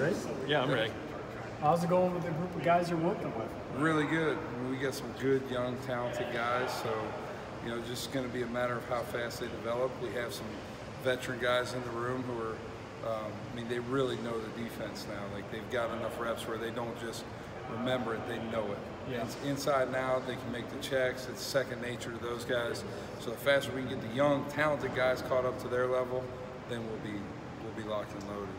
Ready? Yeah, I'm ready. How's it going with the group of guys you're working with? Really good. We got some good, young, talented guys. So, just going to be a matter of how fast they develop. We have some veteran guys in the room who are, they really know the defense now. Like, they've got enough reps where they don't just remember it, they know it. Yeah. It's inside and out, they can make the checks. It's second nature to those guys. So the faster we can get the young, talented guys caught up to their level, then we'll be locked and loaded.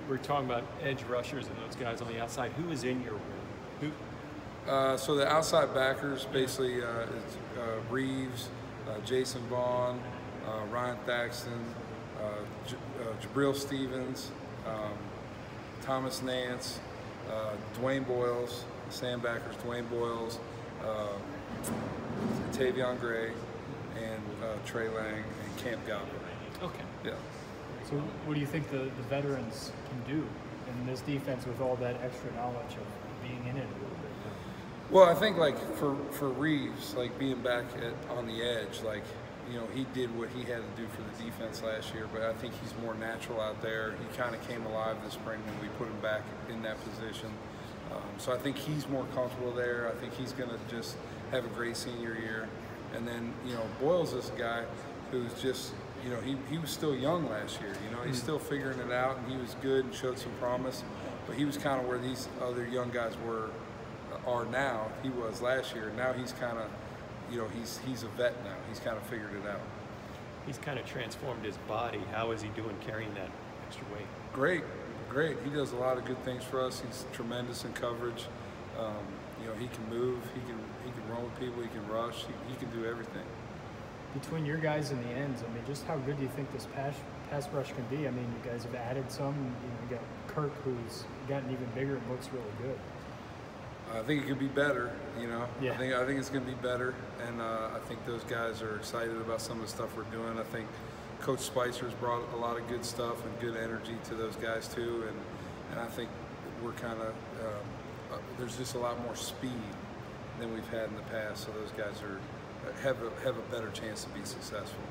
We're talking about edge rushers and those guys on the outside. Who is in your room? So the outside backers basically is Reeves, Jason Vaughn, Ryan Thaxton, Jabril Stevens, Thomas Nance, Dwayne Boyles, Sandbackers, Dwayne Boyles, Tavion Gray, and Trey Lang and Camp Goblin. Okay. Yeah. So what do you think the veterans can do in this defense with all that extra knowledge of being in it a little bit? Well, I think like for Reeves, like being back on the edge, like, he did what he had to do for the defense last year, but I think he's more natural out there. He kind of came alive this spring when we put him back in that position. So I think he's more comfortable there. I think he's going to just have a great senior year. And then, Boyles is a guy who's just, he was still young last year. He's still figuring it out, and he was good and showed some promise. But he was kind of where these other young guys are now. He was last year. Now he's kind of, he's a vet now. He's kind of figured it out. He's kind of transformed his body. How is he doing carrying that extra weight? Great. He does a lot of good things for us. He's tremendous in coverage. He can move. He can run with people. He can rush. He can do everything. Between your guys and the ends, just how good do you think this pass rush can be? You guys have added some. You got Kirk, who's gotten even bigger and looks really good. I think it could be better. Yeah. I think it's going to be better, and I think those guys are excited about some of the stuff we're doing. I think Coach Spicer's brought a lot of good stuff and good energy to those guys too, and I think we're kind of there's just a lot more speed than we've had in the past. So those guys have a better chance to be successful.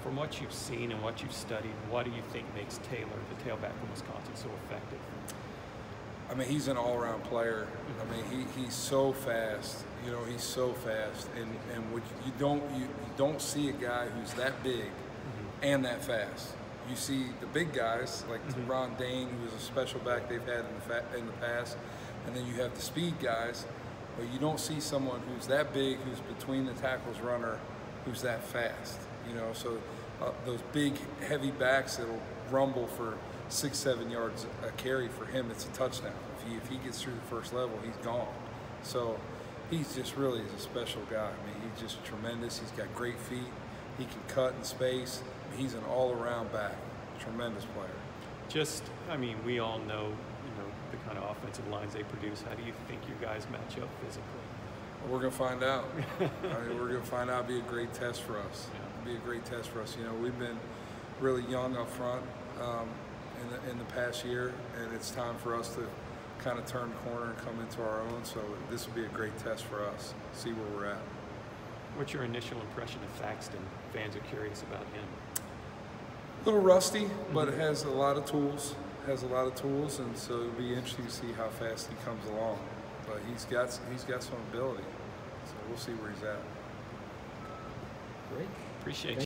From what you've seen and what you've studied, what do you think makes Taylor, the tailback from Wisconsin, so effective? He's an all-around player. He's so fast. He's so fast, and what you don't see a guy who's that big and that fast. You see the big guys like Ron Dane, who is a special back they've had in the past, and then you have the speed guys, but you don't see someone who's that big, who's between the tackles runner, who's that fast. So those big, heavy backs that'll rumble for 6-7 yards a carry, for him it's a touchdown. If he gets through the first level, he's gone. So he's just really is a special guy. He's just tremendous. He's got great feet. He can cut in space. He's an all-around back. Tremendous player. We all know, the kind of offensive lines they produce. How do you think your guys match up physically? We're going to find out. We're going to find out. It'll be a great test for us. It'll be a great test for us. We've been really young up front in the past year, and it's time for us to kind of turn the corner and come into our own. So this will be a great test for us. See where we're at. What's your initial impression of Thaxton? Fans are curious about him. A little rusty, but it has a lot of tools. And so it'll be interesting to see how fast he comes along. But he's got some ability. So we'll see where he's at. Great. Appreciate you.